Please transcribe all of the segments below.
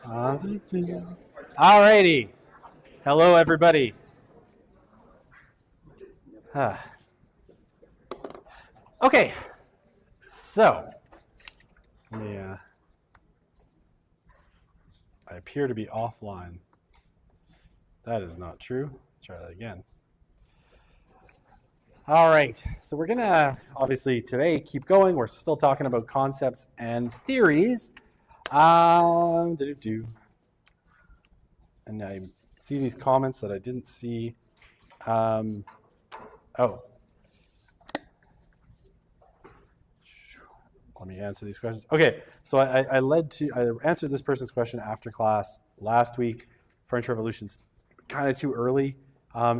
Alrighty. Hello, everybody. Okay. So, I appear to be offline. That is not true. Let's try that again. All right. So we're gonna obviously today keep going. We're still talking about concepts and theories. And I see these comments that I didn't see. Let me answer these questions. Okay, so I answered this person's question after class last week. French Revolution's kind of too early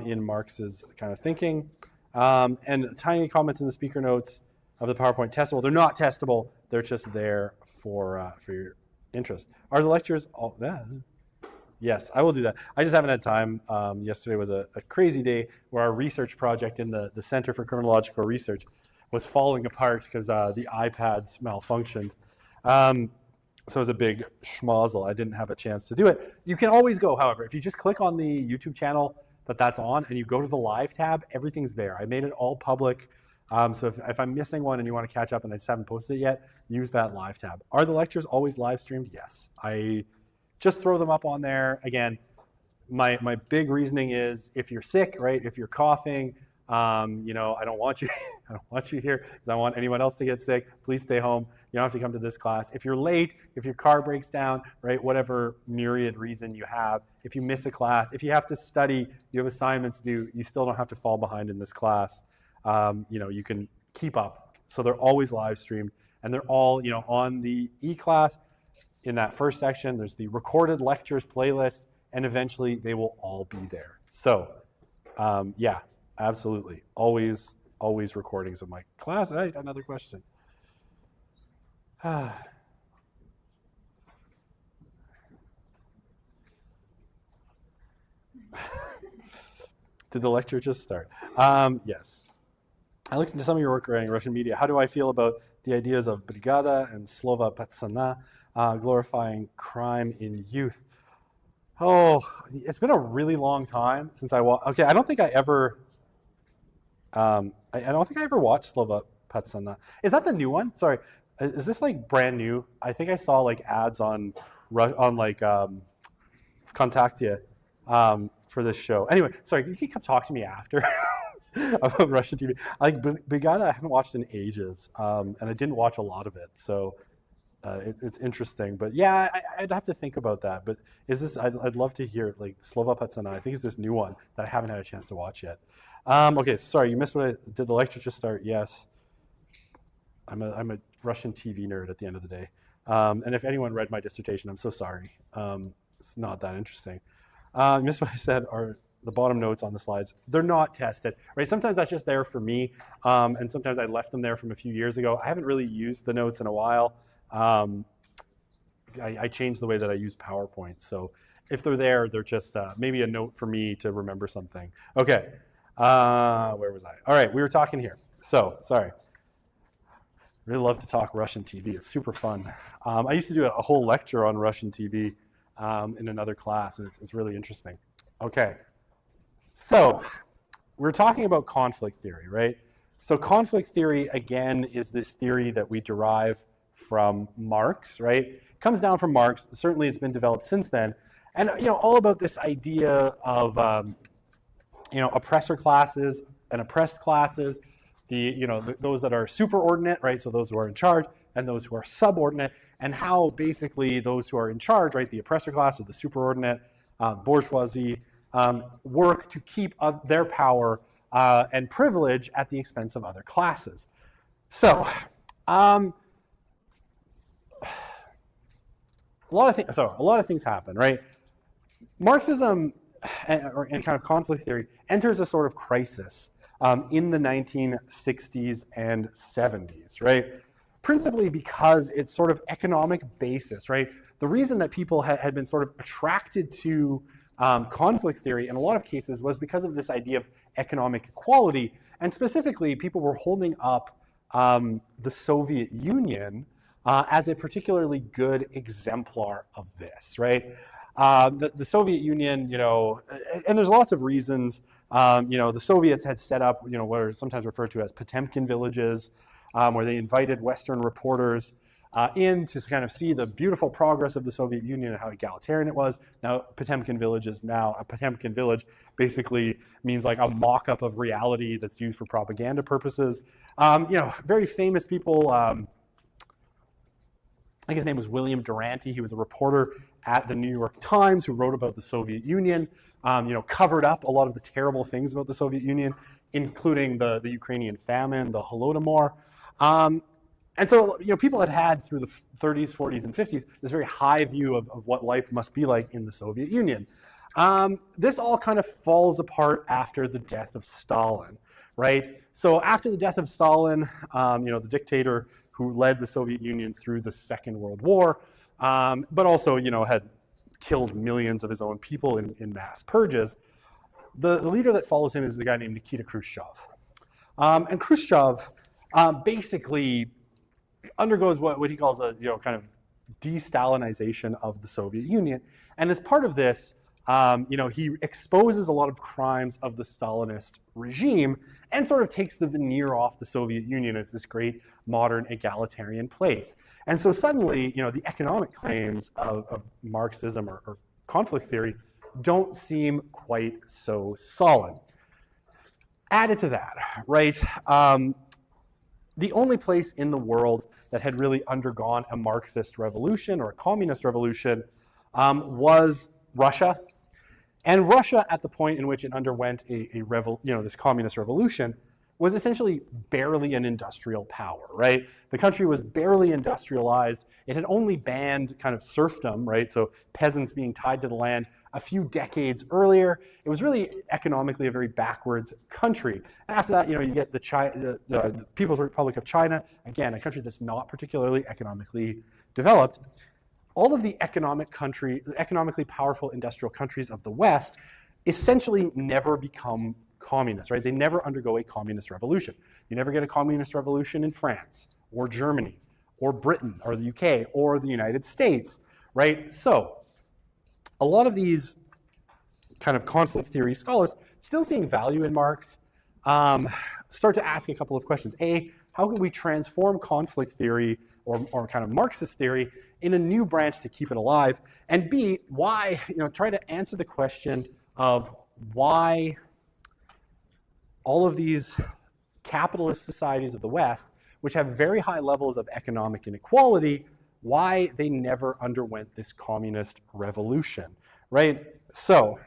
in Marx's kind of thinking. And tiny comments in the speaker notes of the PowerPoint testable. They're not testable. They're just there for your interest. Are the lectures all? Yeah. Yes, I will do that. I just haven't had time. Yesterday was a crazy day where our research project in the Center for Criminological Research was falling apart because the iPads malfunctioned. So it was a big schmozzle. I didn't have a chance to do it. You can always go, however, if you just click on the YouTube channel that's on and you go to the live tab, everything's there. I made it all public. So if I'm missing one and you want to catch up and I just haven't posted it yet, use that live tab. Are the lectures always live streamed? Yes. I just throw them up on there. Again, my big reasoning is if you're sick, right? If you're coughing, I don't want you I don't want you here because I don't want anyone else to get sick. Please stay home. You don't have to come to this class. If you're late, if your car breaks down, right, whatever myriad reason you have, if you miss a class, if you have to study, you have assignments due, you still don't have to fall behind in this class. You can keep up. So they're always live streamed and they're all, on the e-class. In that first section, there's the recorded lectures playlist, and eventually they will all be there. So, yeah, absolutely. Always recordings of my class. Hey, another question. Did the lecture just start? Yes. I looked into some of your work writing Russian media. How do I feel about the ideas of brigada and slova patsana, glorifying crime in youth? Oh, it's been a really long time since I watched. Okay, I don't think I ever. I don't think I ever watched Slova Patsana. Is that the new one? Sorry, is this like brand new? I think I saw like ads on like Kontaktia for this show. Anyway, sorry, you can come talk to me after about Russian TV. Like Brigada, I haven't watched in ages, and I didn't watch a lot of it, so. It's interesting, but yeah, I'd have to think about that. But is this? I'd love to hear like Slova Patsana. I think it's this new one that I haven't had a chance to watch yet. Okay, sorry, you missed what I did. The lecture just start? Yes, I'm a Russian TV nerd at the end of the day. And if anyone read my dissertation, I'm so sorry. It's not that interesting. You missed what I said. Are the bottom notes on the slides? They're not tested, right? Sometimes that's just there for me, and sometimes I left them there from a few years ago. I haven't really used the notes in a while. I changed the way that I use PowerPoint. So if they're there, they're just maybe a note for me to remember something. Okay, where was I? All right, we were talking here. So, sorry. Really love to talk Russian TV. It's super fun. I used to do a whole lecture on Russian TV in another class, and it's really interesting. Okay, so we're talking about conflict theory, right? So conflict theory, again, is this theory that we derive from Marx, right? It comes down from Marx. Certainly it's been developed since then. And, all about this idea of, oppressor classes and oppressed classes, those that are superordinate, right? So those who are in charge and those who are subordinate, and how basically those who are in charge, right? The oppressor class or the superordinate bourgeoisie work to keep their power and privilege at the expense of other classes. So, a lot of things happen, right? Marxism and kind of conflict theory enters a sort of crisis in the 1960s and 70s, right? Principally because it's sort of economic basis, right? The reason that people had been sort of attracted to conflict theory in a lot of cases was because of this idea of economic equality, and specifically people were holding up the Soviet Union as a particularly good exemplar of this, right? The Soviet Union, and there's lots of reasons. The Soviets had set up, what are sometimes referred to as Potemkin villages, where they invited Western reporters in to kind of see the beautiful progress of the Soviet Union and how egalitarian it was. Now, Potemkin village basically means like a mock-up of reality that's used for propaganda purposes. Very famous people. I think his name was William Durante. He was a reporter at the New York Times who wrote about the Soviet Union, covered up a lot of the terrible things about the Soviet Union, including the Ukrainian famine, the Holodomor. And so, people had through the 30s, 40s, and 50s this very high view of what life must be like in the Soviet Union. This all kind of falls apart after the death of Stalin, right? So after the death of Stalin, the dictator who led the Soviet Union through the Second World War, but also, had killed millions of his own people in mass purges, the leader that follows him is a guy named Nikita Khrushchev. And Khrushchev basically undergoes what he calls a kind of de-Stalinization of the Soviet Union. And as part of this, he exposes a lot of crimes of the Stalinist regime and sort of takes the veneer off the Soviet Union as this great modern egalitarian place. And so suddenly, the economic claims of Marxism or conflict theory don't seem quite so solid. Added to that, right, the only place in the world that had really undergone a Marxist revolution or a communist revolution was Russia. And Russia, at the point in which it underwent this communist revolution, was essentially barely an industrial power, right? The country was barely industrialized. It had only banned kind of serfdom, right? So peasants being tied to the land a few decades earlier. It was really economically a very backwards country. And after that, you get the People's Republic of China, again, a country that's not particularly economically developed. All of the economically powerful industrial countries of the West essentially never become communist, right? They never undergo a communist revolution. You never get a communist revolution in France or Germany or Britain or the UK or the United States, right? So a lot of these kind of conflict theory scholars, still seeing value in Marx, start to ask a couple of questions. A, how can we transform conflict theory or kind of Marxist theory in a new branch to keep it alive? And B, why, try to answer the question of why all of these capitalist societies of the West, which have very high levels of economic inequality, why they never underwent this communist revolution, right? So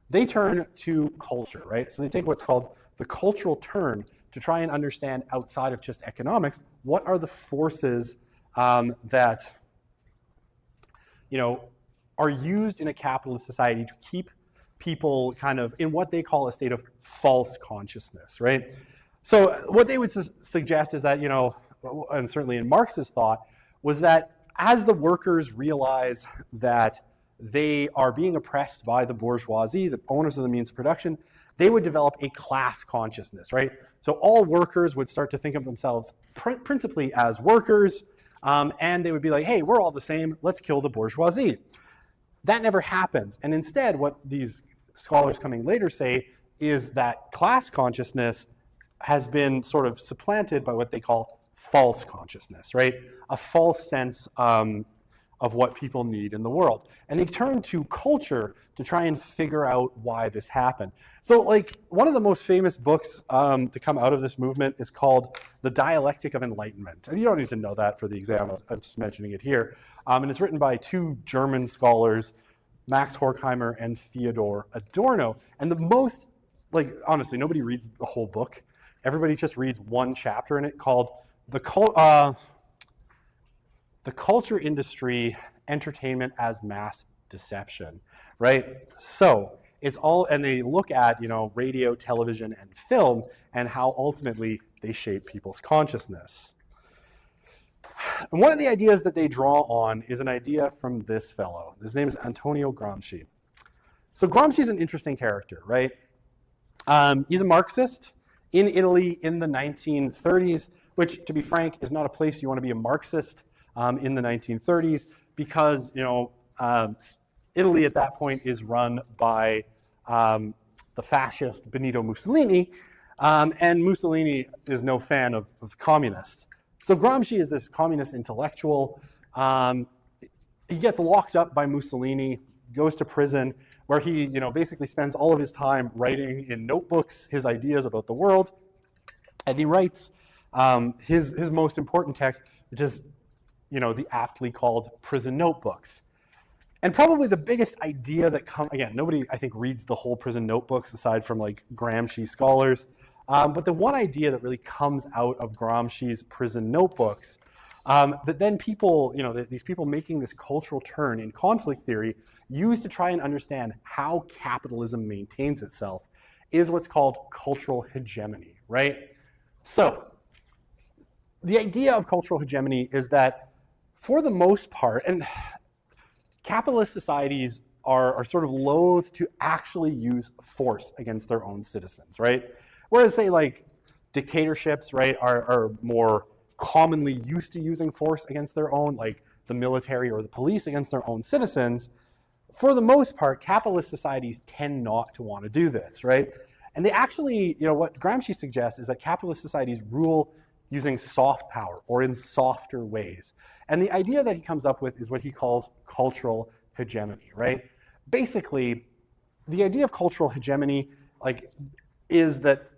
they turn to culture, right? So they take what's called the cultural turn to try and understand outside of just economics, what are the forces that are used in a capitalist society to keep people kind of in what they call a state of false consciousness, right? So what they would suggest is that, and certainly in Marx's thought, was that as the workers realize that they are being oppressed by the bourgeoisie, the owners of the means of production, they would develop a class consciousness, right? So all workers would start to think of themselves principally as workers, and they would be like, hey, we're all the same, let's kill the bourgeoisie. That never happens. And instead, what these scholars coming later say is that class consciousness has been sort of supplanted by what they call false consciousness, right? A false sense of what people need in the world. And they turn to culture to try and figure out why this happened. So one of the most famous books to come out of this movement is called The Dialectic of Enlightenment. And you don't need to know that for the exam, I'm just mentioning it here. And it's written by two German scholars, Max Horkheimer and Theodor Adorno. And the most, honestly, nobody reads the whole book. Everybody just reads one chapter in it called The Culture Industry, Entertainment as Mass Deception, right? So it's all, and they look at, radio, television, and film, and how ultimately they shape people's consciousness. And one of the ideas that they draw on is an idea from this fellow. His name is Antonio Gramsci. So Gramsci is an interesting character, right? He's a Marxist in Italy in the 1930s, which, to be frank, is not a place you want to be a Marxist in the 1930s because, Italy at that point is run by the fascist Benito Mussolini, and Mussolini is no fan of communists. So Gramsci is this communist intellectual. He gets locked up by Mussolini, goes to prison, where he basically spends all of his time writing in notebooks his ideas about the world. And he writes his most important text, which is the aptly called Prison Notebooks. And probably the biggest idea that comes, again, nobody, I think, reads the whole Prison Notebooks aside from like Gramsci scholars. But the one idea that really comes out of Gramsci's Prison Notebooks, that then people, these people making this cultural turn in conflict theory use to try and understand how capitalism maintains itself, is what's called cultural hegemony, right? So the idea of cultural hegemony is that for the most part, and capitalist societies are sort of loath to actually use force against their own citizens, right? Whereas, say, like dictatorships, right, are more commonly used to using force against their own, like the military or the police against their own citizens. For the most part, capitalist societies tend not to want to do this, right? And they actually, what Gramsci suggests is that capitalist societies rule using soft power or in softer ways. And the idea that he comes up with is what he calls cultural hegemony, right? Basically, the idea of cultural hegemony, is that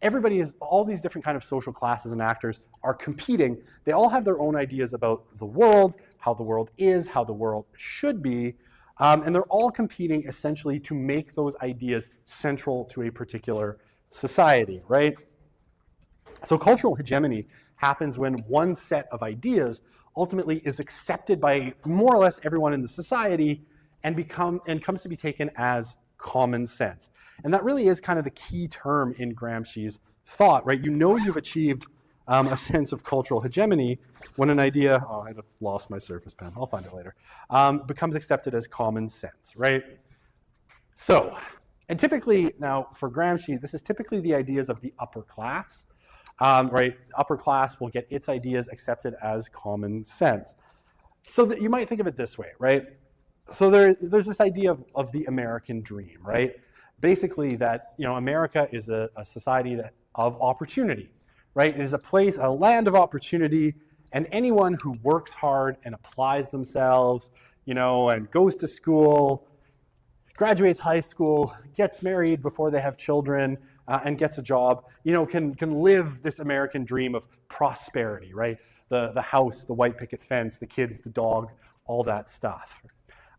everybody is, all these different kind of social classes and actors are competing. They all have their own ideas about the world, how the world is, how the world should be, and they're all competing essentially to make those ideas central to a particular society, right? So cultural hegemony happens when one set of ideas ultimately is accepted by more or less everyone in the society and comes to be taken as common sense. And that really is kind of the key term in Gramsci's thought, right? You've achieved a sense of cultural hegemony when an idea, I lost my Surface Pen, I'll find it later, becomes accepted as common sense, right? So, and typically now for Gramsci, this is typically the ideas of the upper class, right? Upper class will get its ideas accepted as common sense. So that you might think of it this way, right? So there's this idea of the American dream, right? Basically that, America is a society of opportunity, right? It is a place, a land of opportunity, and anyone who works hard and applies themselves, and goes to school, graduates high school, gets married before they have children, and gets a job, can live this American dream of prosperity, right? The house, the white picket fence, the kids, the dog, all that stuff.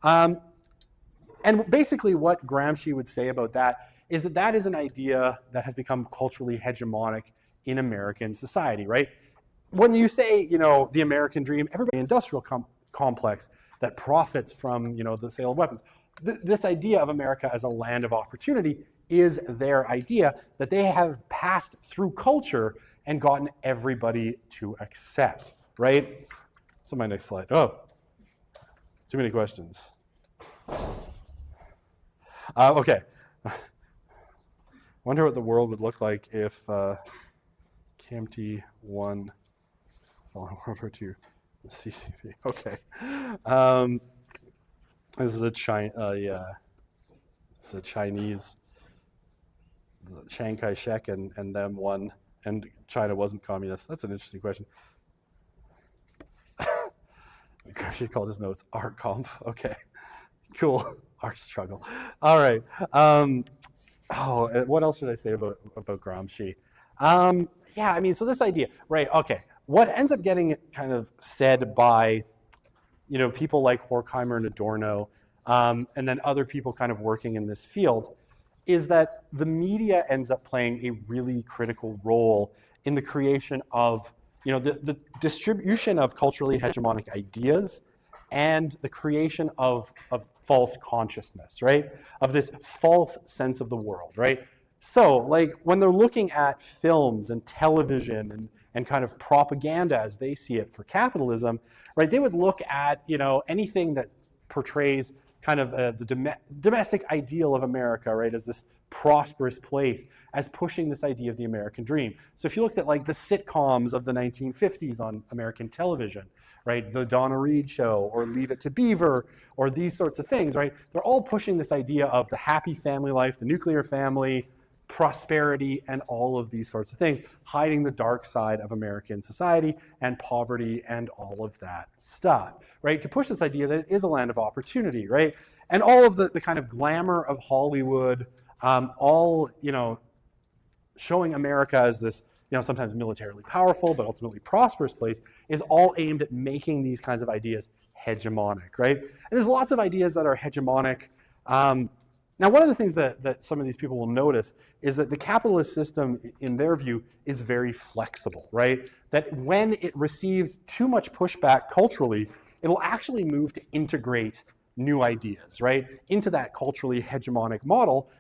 And basically what Gramsci would say about that is that is an idea that has become culturally hegemonic in American society, right? When you say, the American dream, everybody industrial complex that profits from, the sale of weapons. This idea of America as a land of opportunity is their idea that they have passed through culture and gotten everybody to accept, right? So my next slide. Oh, too many questions. Okay. Wonder what the world would look like if CAMT won following World War II, the CCP. Okay. This is a Chinese, Chiang Kai-shek and them won, and China wasn't communist. That's an interesting question. She called his notes art conf. Okay, cool. Art struggle. All right. What else should I say about Gramsci? So this idea, right? Okay. What ends up getting kind of said by, people like Horkheimer and Adorno, and then other people kind of working in this field, is that the media ends up playing a really critical role in the creation of, the distribution of culturally hegemonic ideas and the creation of false consciousness, right? Of this false sense of the world, right? So, when they're looking at films and television and kind of propaganda as they see it for capitalism, right? They would look at, anything that portrays kind of the domestic ideal of America, right, as this prosperous place, as pushing this idea of the American dream. So if you looked at like the sitcoms of the 1950s on American television, right, the Donna Reed Show or Leave It to Beaver or these sorts of things, right, they're all pushing this idea of the happy family life, the nuclear family, prosperity, and all of these sorts of things, hiding the dark side of American society and poverty and all of that stuff, right? To push this idea that it is a land of opportunity, right? And all of the kind of glamour of Hollywood, all, showing America as this, sometimes militarily powerful, but ultimately prosperous place, is all aimed at making these kinds of ideas hegemonic, right? And there's lots of ideas that are hegemonic. Now, one of the things that some of these people will notice is that the capitalist system, in their view, is very flexible, right? That when it receives too much pushback culturally, it'll actually move to integrate new ideas, right, into that culturally hegemonic model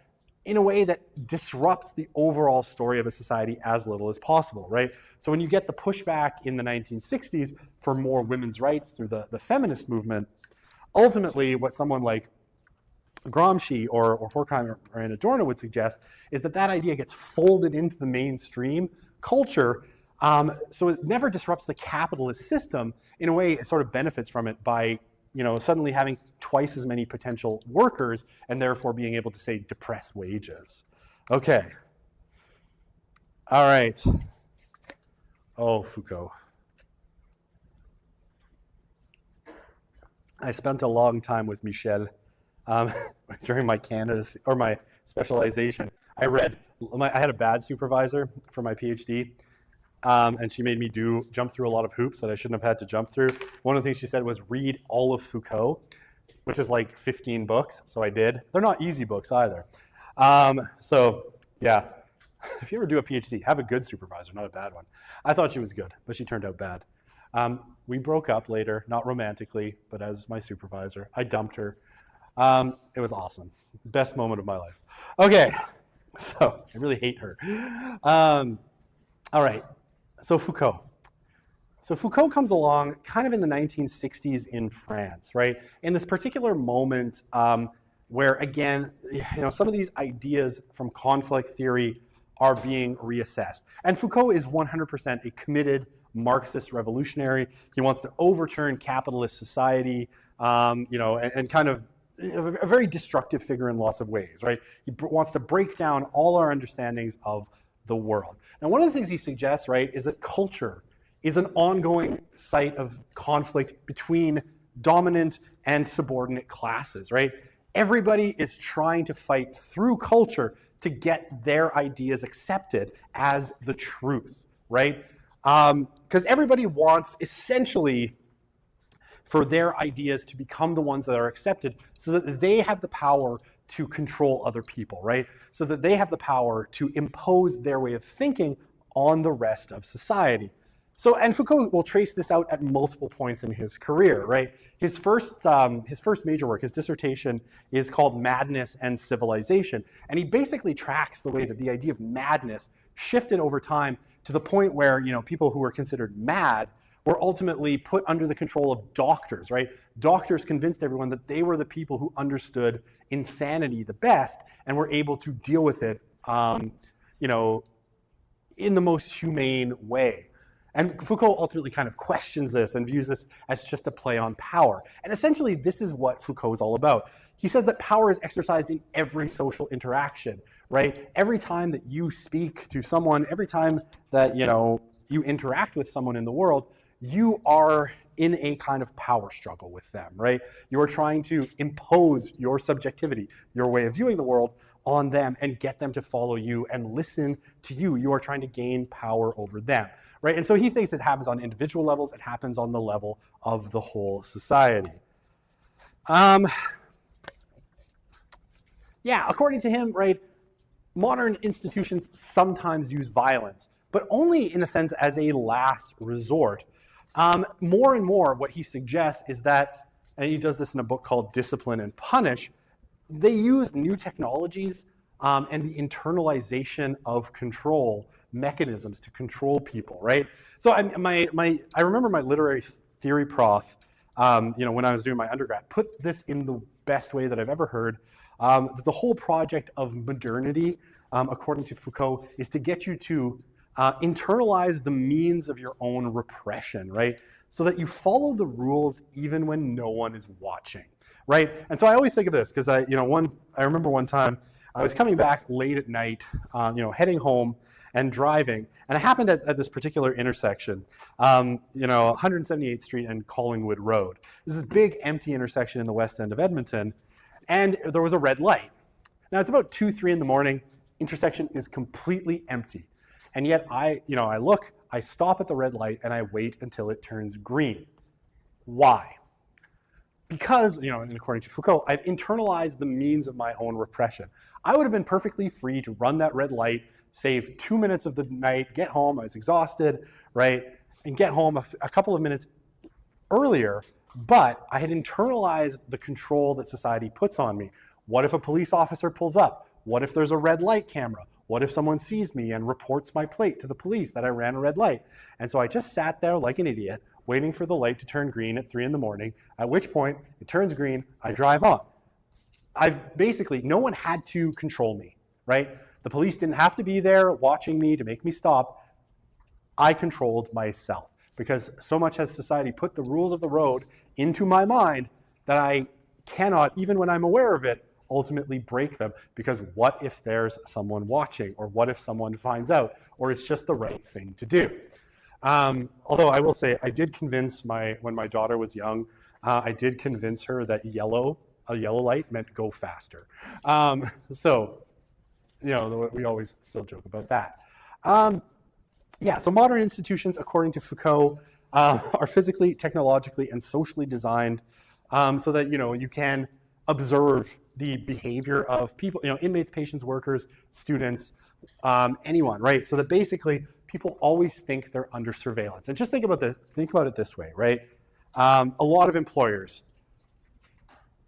in a way that disrupts the overall story of a society as little as possible, right? So when you get the pushback in the 1960s for more women's rights through the feminist movement, ultimately what someone like Gramsci or Horkheimer and Adorno would suggest is that idea gets folded into the mainstream culture, so it never disrupts the capitalist system. In a way, it sort of benefits from it by suddenly having twice as many potential workers and therefore being able to, say, depress wages. Okay. All right. Oh, Foucault. I spent a long time with Michel. During my candidacy or my specialization, I had a bad supervisor for my PhD, and she made me jump through a lot of hoops that I shouldn't have had to jump through. One of the things she said was read all of Foucault, which is like 15 books. So I did. They're not easy books either. So yeah, if you ever do a PhD, have a good supervisor, not a bad one. I thought she was good, but she turned out bad. We broke up later, not romantically, but as my supervisor. I dumped her. It was awesome. Best moment of my life. Okay, so I really hate her. All right, so Foucault. So Foucault comes along kind of in the 1960s in France, right? In this particular moment where, again, some of these ideas from conflict theory are being reassessed. And Foucault is 100% a committed Marxist revolutionary. He wants to overturn capitalist society, and kind of a very destructive figure in lots of ways, right? He wants to break down all our understandings of the world. Now, one of the things he suggests, right, is that culture is an ongoing site of conflict between dominant and subordinate classes, right? Everybody is trying to fight through culture to get their ideas accepted as the truth, right? Because everybody wants essentially for their ideas to become the ones that are accepted so that they have the power to control other people, right? So that they have the power to impose their way of thinking on the rest of society. So, and Foucault will trace this out at multiple points in his career, right? His first major work, his dissertation, is called Madness and Civilization. And he basically tracks the way that the idea of madness shifted over time to the point where, people who were considered mad were ultimately put under the control of doctors, right? Doctors convinced everyone that they were the people who understood insanity the best and were able to deal with it, in the most humane way. And Foucault ultimately kind of questions this and views this as just a play on power. And essentially, this is what Foucault is all about. He says that power is exercised in every social interaction, right? Every time that you speak to someone, every time that, you interact with someone in the world, you are in a kind of power struggle with them, right? You are trying to impose your subjectivity, your way of viewing the world on them and get them to follow you and listen to you. You are trying to gain power over them, right? And so he thinks it happens on individual levels. It happens on the level of the whole society. According to him, right, modern institutions sometimes use violence, but only in a sense as a last resort. More and more, what he suggests is that, and he does this in a book called Discipline and Punish, they use new technologies and the internalization of control mechanisms to control people, right? So I remember my literary theory prof, when I was doing my undergrad, put this in best way that I've ever heard. That the whole project of modernity, according to Foucault, is to get you to internalize the means of your own repression, right? So that you follow the rules even when no one is watching, right? And so I always think of this because I remember one time I was coming back late at night, heading home and driving, and I happened at this particular intersection, 178th Street and Collingwood Road. This is a big empty intersection in the west end of Edmonton, and there was a red light. Now it's about 2-3 in the morning. Intersection is completely empty, and yet I stop at the red light and I wait until it turns green. Why? Because, and according to Foucault, I've internalized the means of my own repression. I would have been perfectly free to run that red light, save 2 minutes of the night, get home, I was exhausted, right? And get home a couple of minutes earlier, but I had internalized the control that society puts on me. What if a police officer pulls up? What if there's a red light camera? What if someone sees me and reports my plate to the police that I ran a red light? And so I just sat there like an idiot, waiting for the light to turn green at 3 in the morning, at which point it turns green, I drive on. No one had to control me, right? The police didn't have to be there watching me to make me stop. I controlled myself because so much has society put the rules of the road into my mind that I cannot, even when I'm aware of it, ultimately break them, because what if there's someone watching, or what if someone finds out, or it's just the right thing to do. Although I will say I did convince when my daughter was young, I did convince her that a yellow light meant go faster. We always still joke about that. So modern institutions, according to Foucault, are physically, technologically, and socially designed so that, you can observe the behavior of people, inmates, patients, workers, students, anyone, right? So that basically people always think they're under surveillance. And just think about it this way, right? A lot of employers,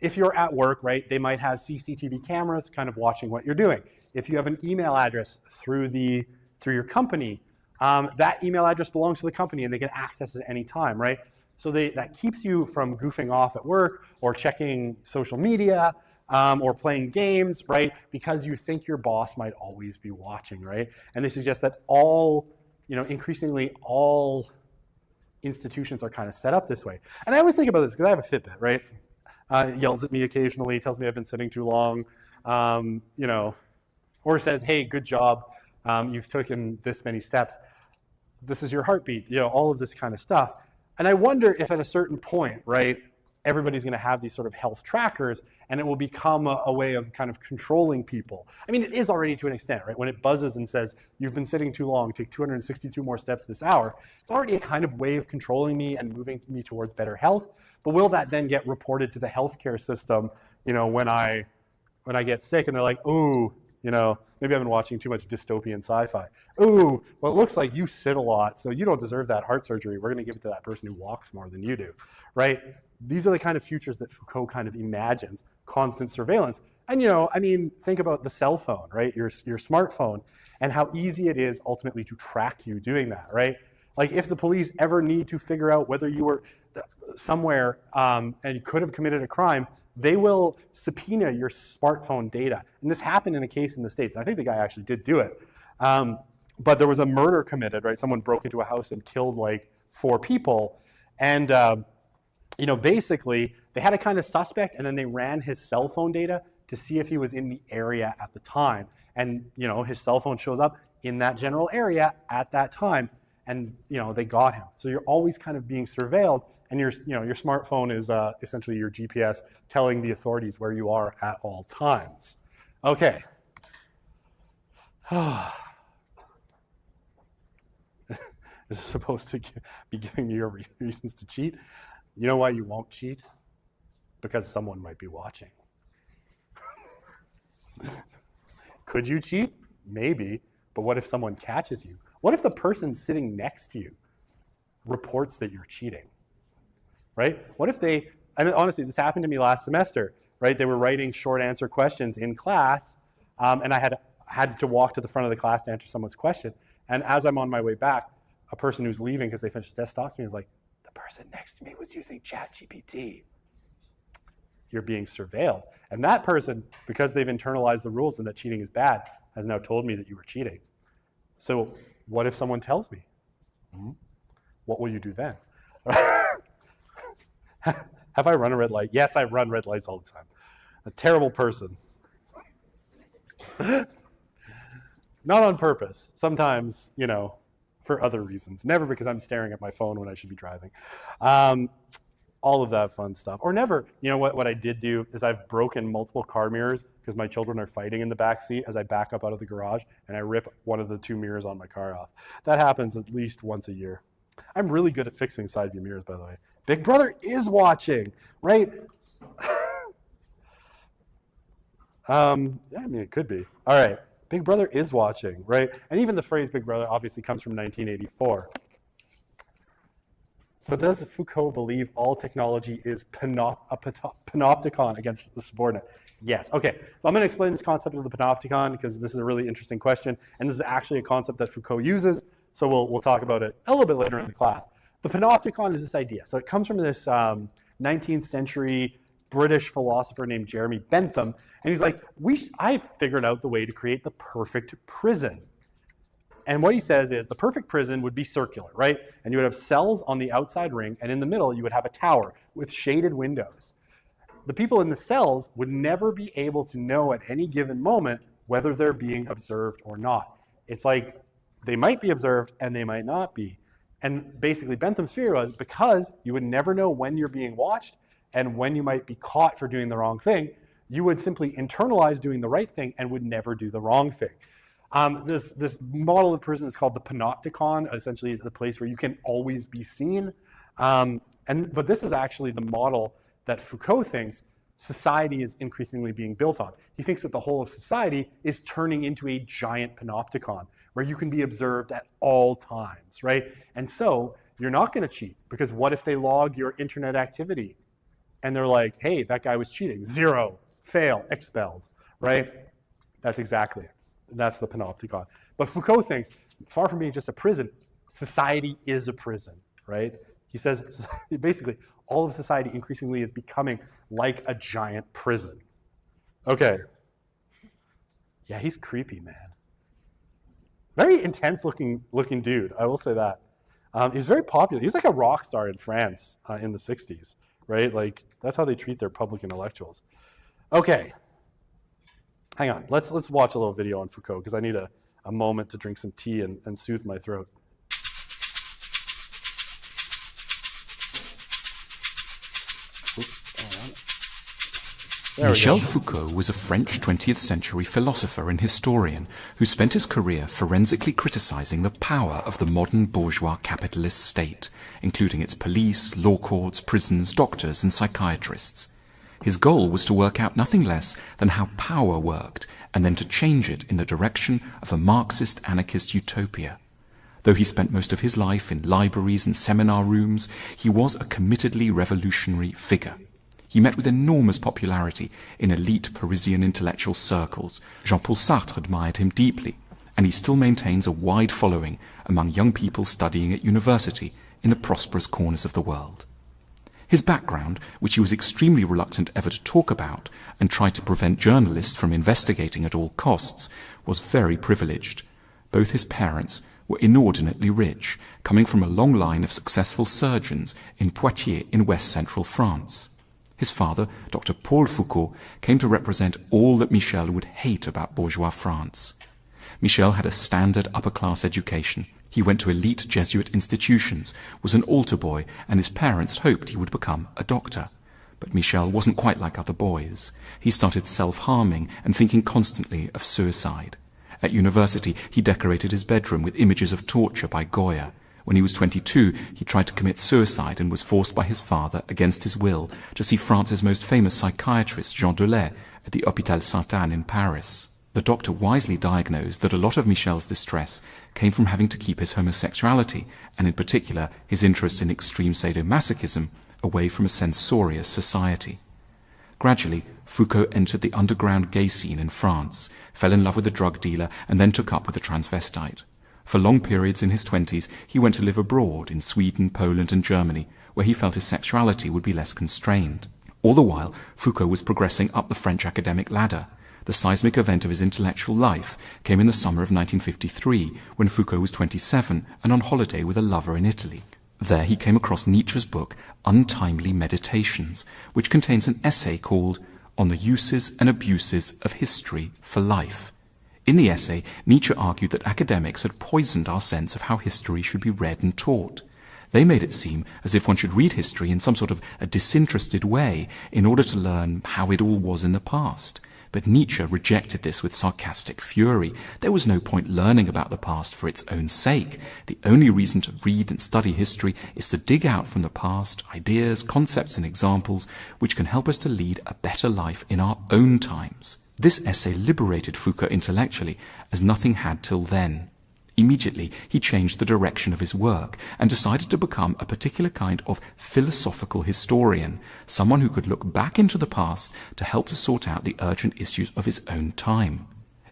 if you're at work, right, they might have CCTV cameras kind of watching what you're doing. If you have an email address through your company, that email address belongs to the company and they can access it at any time, right? So that keeps you from goofing off at work or checking social media or playing games, right? Because you think your boss might always be watching, right? And they suggest that increasingly all institutions are kind of set up this way. And I always think about this because I have a Fitbit, right? It yells at me occasionally, tells me I've been sitting too long, or says, hey, good job, you've taken this many steps. This is your heartbeat, all of this kind of stuff. And I wonder if at a certain point, right, everybody's going to have these sort of health trackers and it will become a way of kind of controlling people. I mean, it is already to an extent, right? When it buzzes and says, you've been sitting too long, take 262 more steps this hour, it's already a kind of way of controlling me and moving me towards better health. But will that then get reported to the healthcare system, when I get sick and they're like, ooh, maybe I've been watching too much dystopian sci-fi. Ooh, well, it looks like you sit a lot, so you don't deserve that heart surgery. We're going to give it to that person who walks more than you do, right? These are the kind of futures that Foucault kind of imagines, constant surveillance. And, think about the cell phone, right? Your smartphone, and how easy it is ultimately to track you doing that, right? Like if the police ever need to figure out whether you were somewhere and you could have committed a crime, they will subpoena your smartphone data. And this happened in a case in the States. I think the guy actually did do it. But there was a murder committed, right? Someone broke into a house and killed like 4 people. And, basically they had a kind of suspect and then they ran his cell phone data to see if he was in the area at the time. And, his cell phone shows up in that general area at that time. And, they got him. So you're always kind of being surveilled. And your smartphone is essentially your GPS telling the authorities where you are at all times. Okay. This is supposed to be giving you your reasons to cheat. You know why you won't cheat? Because someone might be watching. Could you cheat? Maybe. But what if someone catches you? What if the person sitting next to you reports that you're cheating? Right? What if honestly, this happened to me last semester, right? They were writing short answer questions in class, and I had to walk to the front of the class to answer someone's question. And as I'm on my way back, a person who's leaving because they finished the test stops me and is like, the person next to me was using ChatGPT. you're being surveilled. And that person, because they've internalized the rules and that cheating is bad, has now told me that you were cheating. So what if someone tells me? What will you do then? Have I run a red light? Yes, I run red lights all the time. A terrible person. Not on purpose. Sometimes, for other reasons. Never because I'm staring at my phone when I should be driving. All of that fun stuff. Or never. What I did do is I've broken multiple car mirrors because my children are fighting in the back seat as I back up out of the garage and I rip one of the two mirrors on my car off. That happens at least once a year. I'm really good at fixing side view mirrors, by the way. Big Brother is watching, right? It could be. All right. Big Brother is watching, right? And even the phrase Big Brother obviously comes from 1984. So does Foucault believe all technology is a panopticon against the subordinate? Yes. Okay. So I'm going to explain this concept of the panopticon because this is a really interesting question. And this is actually a concept that Foucault uses. So we'll talk about it a little bit later in the class. The panopticon is this idea. So it comes from this 19th century British philosopher named Jeremy Bentham. And he's like, I've figured out the way to create the perfect prison. And what he says is the perfect prison would be circular, right? And you would have cells on the outside ring, and in the middle you would have a tower with shaded windows. The people in the cells would never be able to know at any given moment whether they're being observed or not. It's like they might be observed and they might not be. And basically Bentham's theory was because you would never know when you're being watched and when you might be caught for doing the wrong thing, you would simply internalize doing the right thing and would never do the wrong thing. This model of prison is called the panopticon, essentially the place where you can always be seen. But this is actually the model that Foucault thinks society is increasingly being built on. He thinks that the whole of society is turning into a giant panopticon where you can be observed at all times, right? And so you're not going to cheat because what if they log your internet activity and they're like, hey, that guy was cheating, 0, fail, expelled, right? That's exactly it. That's the panopticon. But Foucault thinks, far from being just a prison, society is a prison, right? He says basically all of society increasingly is becoming like a giant prison. Okay. Yeah, he's creepy, man. Very intense looking dude, I will say that. He's very popular. He's like a rock star in France in the 60s, right? Like, that's how they treat their public intellectuals. Okay. Hang on, let's watch a little video on Foucault because I need a moment to drink some tea and soothe my throat. Michel Foucault was a French 20th century philosopher and historian who spent his career forensically criticizing the power of the modern bourgeois capitalist state, including its police, law courts, prisons, doctors, and psychiatrists. His goal was to work out nothing less than how power worked and then to change it in the direction of a Marxist anarchist utopia. Though he spent most of his life in libraries and seminar rooms, he was a committedly revolutionary figure. He met with enormous popularity in elite Parisian intellectual circles. Jean-Paul Sartre admired him deeply, and he still maintains a wide following among young people studying at university in the prosperous corners of the world. His background, which he was extremely reluctant ever to talk about and tried to prevent journalists from investigating at all costs, was very privileged. Both his parents were inordinately rich, coming from a long line of successful surgeons in Poitiers in west-central France. His father, Dr. Paul Foucault, came to represent all that Michel would hate about bourgeois France. Michel had a standard upper-class education. He went to elite Jesuit institutions, was an altar boy, and his parents hoped he would become a doctor. But Michel wasn't quite like other boys. He started self-harming and thinking constantly of suicide. At university, he decorated his bedroom with images of torture by Goya. When he was 22, he tried to commit suicide and was forced by his father, against his will, to see France's most famous psychiatrist, Jean Delay, at the Hôpital Sainte-Anne in Paris. The doctor wisely diagnosed that a lot of Michel's distress came from having to keep his homosexuality, and in particular his interest in extreme sadomasochism, away from a censorious society. Gradually, Foucault entered the underground gay scene in France, fell in love with a drug dealer, and then took up with a transvestite. For long periods in his 20s, he went to live abroad in Sweden, Poland, and Germany, where he felt his sexuality would be less constrained. All the while, Foucault was progressing up the French academic ladder. The seismic event of his intellectual life came in the summer of 1953, when Foucault was 27 and on holiday with a lover in Italy. There he came across Nietzsche's book, Untimely Meditations, which contains an essay called On the Uses and Abuses of History for Life. In the essay, Nietzsche argued that academics had poisoned our sense of how history should be read and taught. They made it seem as if one should read history in some sort of a disinterested way in order to learn how it all was in the past. But Nietzsche rejected this with sarcastic fury. There was no point learning about the past for its own sake. The only reason to read and study history is to dig out from the past ideas, concepts, and examples which can help us to lead a better life in our own times. This essay liberated Foucault intellectually, as nothing had till then. Immediately, he changed the direction of his work and decided to become a particular kind of philosophical historian, someone who could look back into the past to help to sort out the urgent issues of his own time.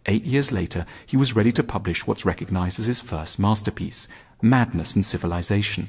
8 years later, he was ready to publish what's recognized as his first masterpiece, Madness and Civilization.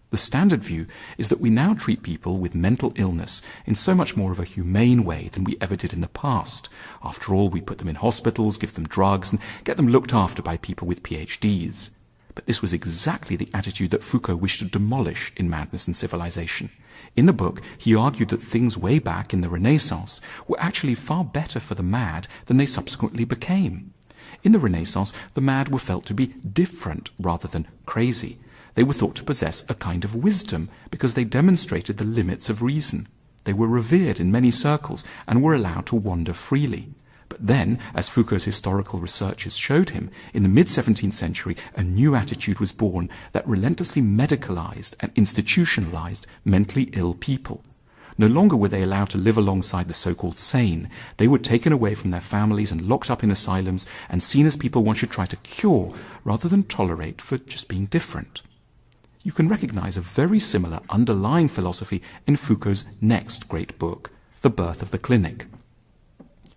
The standard view is that we now treat people with mental illness in so much more of a humane way than we ever did in the past. After all, we put them in hospitals, give them drugs, and get them looked after by people with PhDs. But this was exactly the attitude that Foucault wished to demolish in Madness and Civilization. In the book, he argued that things way back in the Renaissance were actually far better for the mad than they subsequently became. In the Renaissance, the mad were felt to be different rather than crazy. They were thought to possess a kind of wisdom because they demonstrated the limits of reason. They were revered in many circles and were allowed to wander freely. But then, as Foucault's historical researches showed him, in the mid-17th century a new attitude was born that relentlessly medicalized and institutionalized mentally ill people. No longer were they allowed to live alongside the so-called sane. They were taken away from their families and locked up in asylums and seen as people one should try to cure rather than tolerate for just being different. You can recognize a very similar underlying philosophy in Foucault's next great book, The Birth of the Clinic.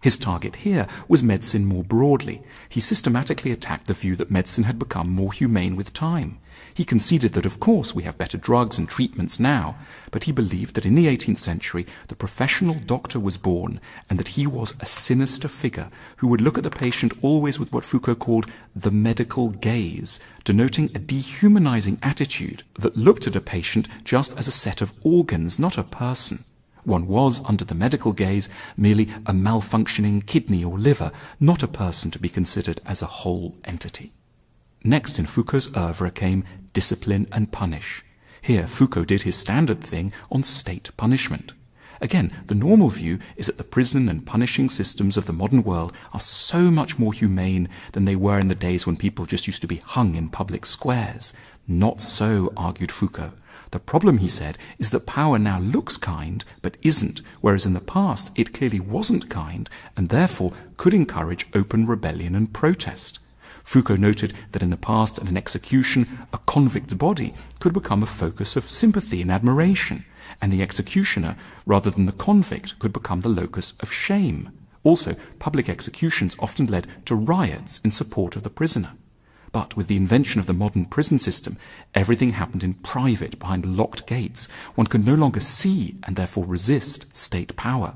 His target here was medicine more broadly. He systematically attacked the view that medicine had become more humane with time. He conceded that, of course, we have better drugs and treatments now, but he believed that in the 18th century the professional doctor was born and that he was a sinister figure who would look at the patient always with what Foucault called the medical gaze, denoting a dehumanizing attitude that looked at a patient just as a set of organs, not a person. One was, under the medical gaze, merely a malfunctioning kidney or liver, not a person to be considered as a whole entity. Next in Foucault's oeuvre came Discipline and Punish. Here Foucault did his standard thing on state punishment. Again, the normal view is that the prison and punishing systems of the modern world are so much more humane than they were in the days when people just used to be hung in public squares. Not so, argued Foucault. The problem, he said, is that power now looks kind, but isn't, whereas in the past it clearly wasn't kind, and therefore could encourage open rebellion and protest. Foucault noted that in the past, at an execution, a convict's body could become a focus of sympathy and admiration, and the executioner, rather than the convict, could become the locus of shame. Also, public executions often led to riots in support of the prisoner. But with the invention of the modern prison system, everything happened in private behind locked gates. One could no longer see and therefore resist state power.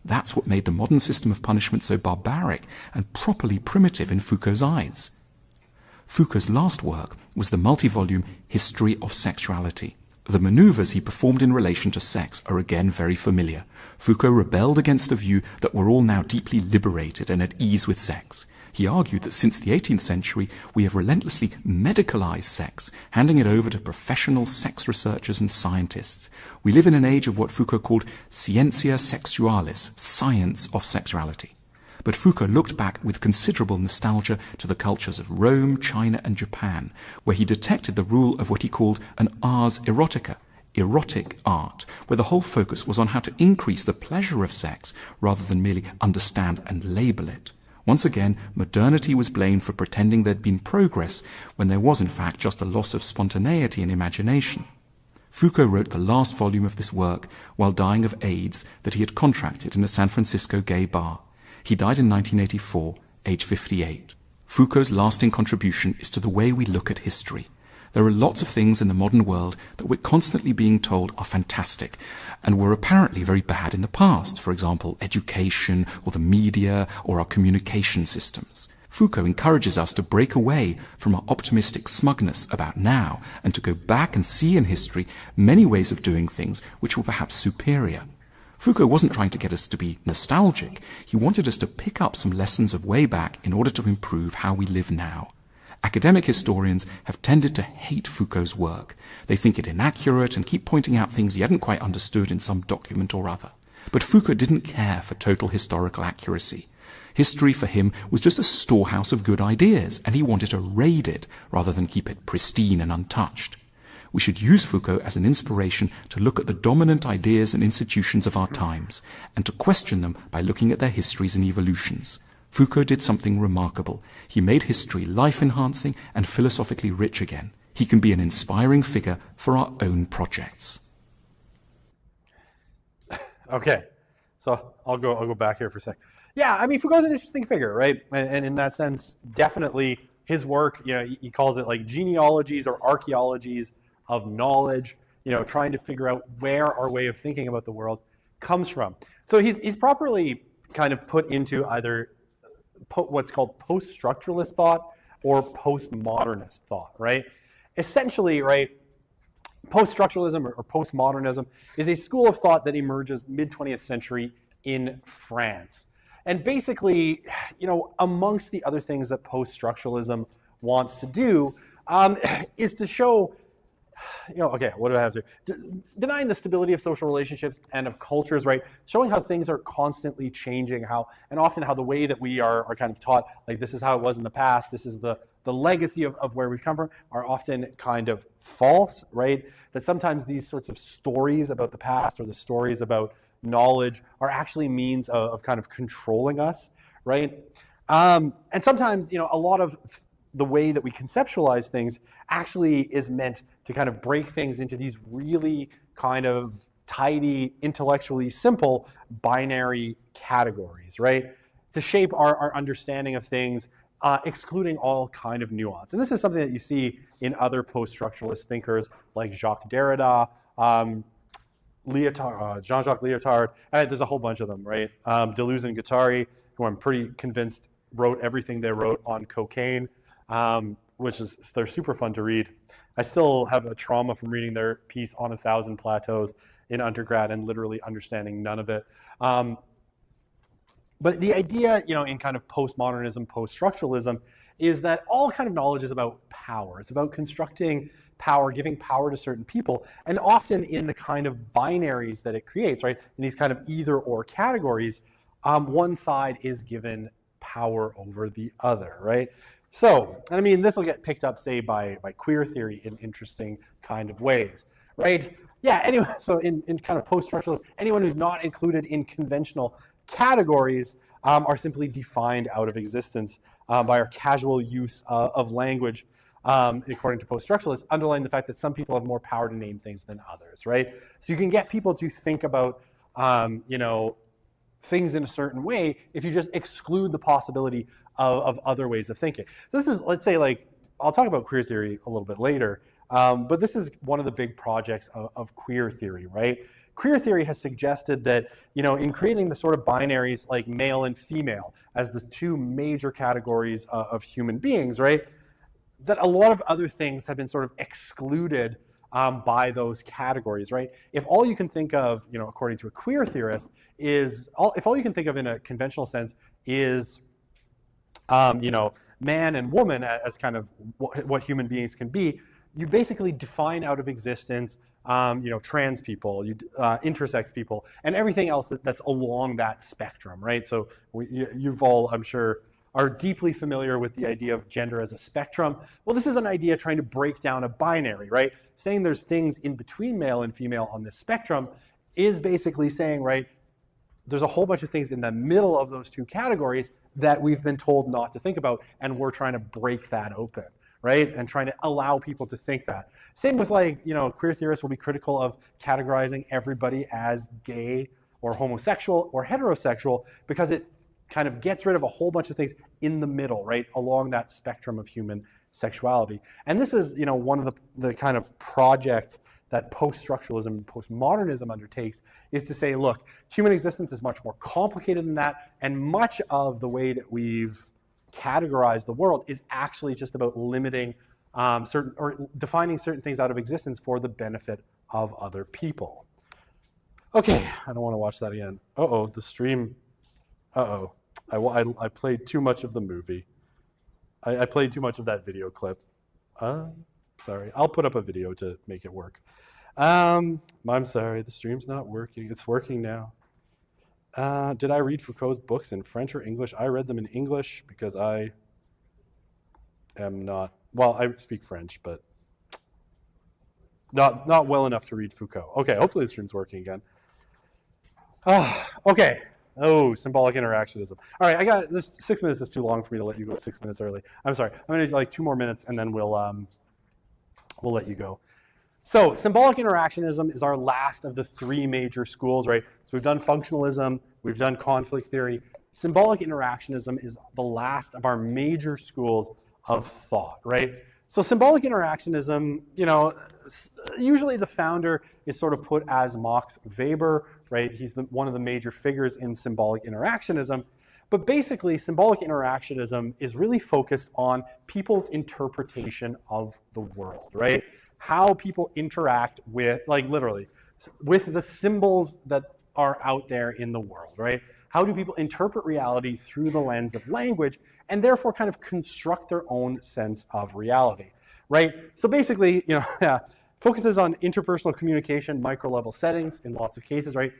That's what made the modern system of punishment so barbaric and properly primitive in Foucault's eyes. Foucault's last work was the multi-volume History of Sexuality. The maneuvers he performed in relation to sex are again very familiar. Foucault rebelled against the view that we're all now deeply liberated and at ease with sex. He argued that since the 18th century, we have relentlessly medicalized sex, handing it over to professional sex researchers and scientists. We live in an age of what Foucault called scientia sexualis, science of sexuality. But Foucault looked back with considerable nostalgia to the cultures of Rome, China, and Japan, where he detected the rule of what he called an ars erotica, erotic art, where the whole focus was on how to increase the pleasure of sex rather than merely understand and label it. Once again, modernity was blamed for pretending there'd been progress when there was in fact just a loss of spontaneity and imagination. Foucault wrote the last volume of this work while dying of AIDS that he had contracted in a San Francisco gay bar. He died in 1984, age 58. Foucault's lasting contribution is to the way we look at history. There are lots of things in the modern world that we're constantly being told are fantastic and were apparently very bad in the past, for example, education or the media or our communication systems. Foucault encourages us to break away from our optimistic smugness about now and to go back and see in history many ways of doing things which were perhaps superior. Foucault wasn't trying to get us to be nostalgic. He wanted us to pick up some lessons of way back in order to improve how we live now. Academic historians have tended to hate Foucault's work. They think it inaccurate and keep pointing out things he hadn't quite understood in some document or other. But Foucault didn't care for total historical accuracy. History for him was just a storehouse of good ideas, and he wanted to raid it rather than keep it pristine and untouched. We should use Foucault as an inspiration to look at the dominant ideas and institutions of our times, and to question them by looking at their histories and evolutions. Foucault did something remarkable. He made history life-enhancing and philosophically rich again. He can be an inspiring figure for our own projects. Okay, so I'll go back here for a sec. Yeah, I mean, Foucault's an interesting figure, right? And in that sense, definitely his work, he calls it like genealogies or archaeologies of knowledge, trying to figure out where our way of thinking about the world comes from. So he's properly kind of put into either what's called post-structuralist thought or postmodernist thought, right? Essentially, right, post-structuralism or postmodernism is a school of thought that emerges mid-20th century in France. And basically, amongst the other things that post-structuralism wants to do is to show, okay, what do I have to do? Denying the stability of social relationships and of cultures, right? Showing how things are constantly changing, and often how the way that we are kind of taught, like this is how it was in the past, this is the legacy of where we've come from, are often kind of false, right? That sometimes these sorts of stories about the past or the stories about knowledge are actually means of kind of controlling us, right? And sometimes, a lot of the way that we conceptualize things actually is meant to kind of break things into these really kind of tidy, intellectually simple binary categories, right? To shape our understanding of things, excluding all kind of nuance. And this is something that you see in other post-structuralist thinkers like Jacques Derrida, Jean-Jacques Lyotard, and there's a whole bunch of them, right? Deleuze and Guattari, who I'm pretty convinced wrote everything they wrote on cocaine, they're super fun to read. I still have a trauma from reading their piece on 1,000 Plateaus in undergrad and literally understanding none of it. But the idea, in kind of postmodernism, post-structuralism, is that all kind of knowledge is about power. It's about constructing power, giving power to certain people, and often in the kind of binaries that it creates, right? In these kind of either or categories, one side is given power over the other, right? So, I mean, this will get picked up, say, by queer theory in interesting kind of ways, right? Yeah, anyway, so in kind of post-structuralist, anyone who's not included in conventional categories are simply defined out of existence by our casual use of language, according to post-structuralists, underlying the fact that some people have more power to name things than others, right? So you can get people to think about, things in a certain way if you just exclude the possibility of other ways of thinking. So this is, let's say, I'll talk about queer theory a little bit later, but this is one of the big projects of queer theory, right? Queer theory has suggested that, in creating the sort of binaries like male and female as the two major categories of human beings, right, that a lot of other things have been sort of excluded by those categories, right? If all you can think of, according to a queer theorist, if all you can think of in a conventional sense is, man and woman as kind of what human beings can be, you basically define out of existence, trans people, intersex people, and everything else that's along that spectrum, right? So you've all, I'm sure, are deeply familiar with the idea of gender as a spectrum. Well, this is an idea trying to break down a binary, right? Saying there's things in between male and female on this spectrum is basically saying, right, there's a whole bunch of things in the middle of those two categories that we've been told not to think about, and we're trying to break that open, right? And trying to allow people to think that. Same with queer theorists will be critical of categorizing everybody as gay or homosexual or heterosexual because it kind of gets rid of a whole bunch of things in the middle, right, along that spectrum of human sexuality. And this is, one of the kind of projects that post-structuralism and postmodernism undertakes, is to say, look, human existence is much more complicated than that, and much of the way that we've categorized the world is actually just about limiting certain, or defining certain things out of existence for the benefit of other people. Okay, I don't want to watch that again. Uh-oh, the stream. Uh-oh, I played too much of the movie. I played too much of that video clip. Sorry, I'll put up a video to make it work. I'm sorry, the stream's not working. It's working now. Did I read Foucault's books in French or English? I read them in English because I am not, well, I speak French, but not well enough to read Foucault. Okay, hopefully the stream's working again. Okay. Oh, symbolic interactionism. All right, I got this. 6 minutes is too long for me to let you go 6 minutes early. I'm sorry. I'm going to do like 2 more minutes, and then we'll let you go. So symbolic interactionism is our last of the 3 major schools, right? So we've done functionalism, we've done conflict theory. Symbolic interactionism is the last of our major schools of thought, right? So symbolic interactionism, usually the founder is sort of put as Max Weber, right? He's one of the major figures in symbolic interactionism. But basically, symbolic interactionism is really focused on people's interpretation of the world, right? How people interact with, like literally, with the symbols that are out there in the world, right? How do people interpret reality through the lens of language and therefore kind of construct their own sense of reality, right? So basically, focuses on interpersonal communication, micro-level settings in lots of cases, right?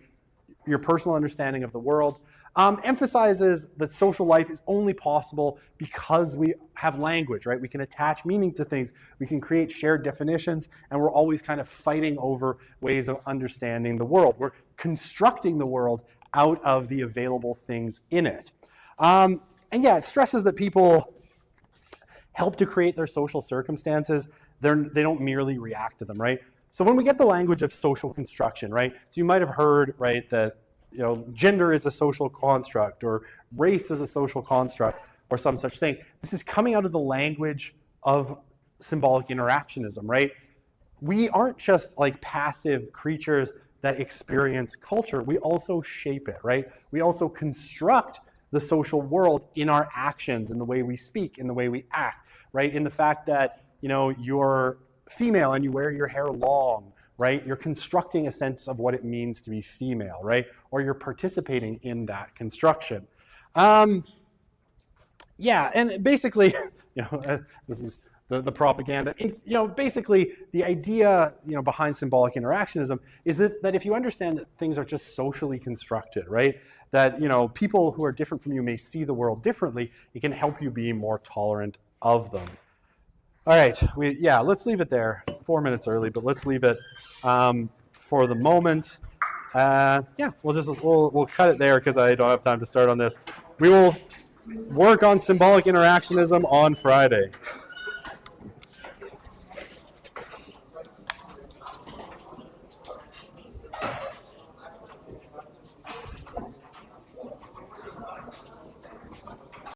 Your personal understanding of the world. Emphasizes that social life is only possible because we have language, right? We can attach meaning to things, we can create shared definitions, and we're always kind of fighting over ways of understanding the world. We're constructing the world out of the available things in it. And yeah, it stresses that people help to create their social circumstances. They don't merely react to them, right? So when we get the language of social construction, right? So you might have heard, right, that gender is a social construct, or race is a social construct, or some such thing. This is coming out of the language of symbolic interactionism, right? We aren't just like passive creatures that experience culture. We also shape it, right? We also construct the social world in our actions, in the way we speak, in the way we act, right? In the fact that, you're female and you wear your hair long, right? You're constructing a sense of what it means to be female, right? Or you're participating in that construction. Yeah, and basically, this is the propaganda. Basically, the idea, behind symbolic interactionism is that if you understand that things are just socially constructed, right? That, people who are different from you may see the world differently, it can help you be more tolerant of them. All right, let's leave it there. 4 minutes early, but let's leave it for the moment. We'll cut it there because I don't have time to start on this. We will work on symbolic interactionism on Friday.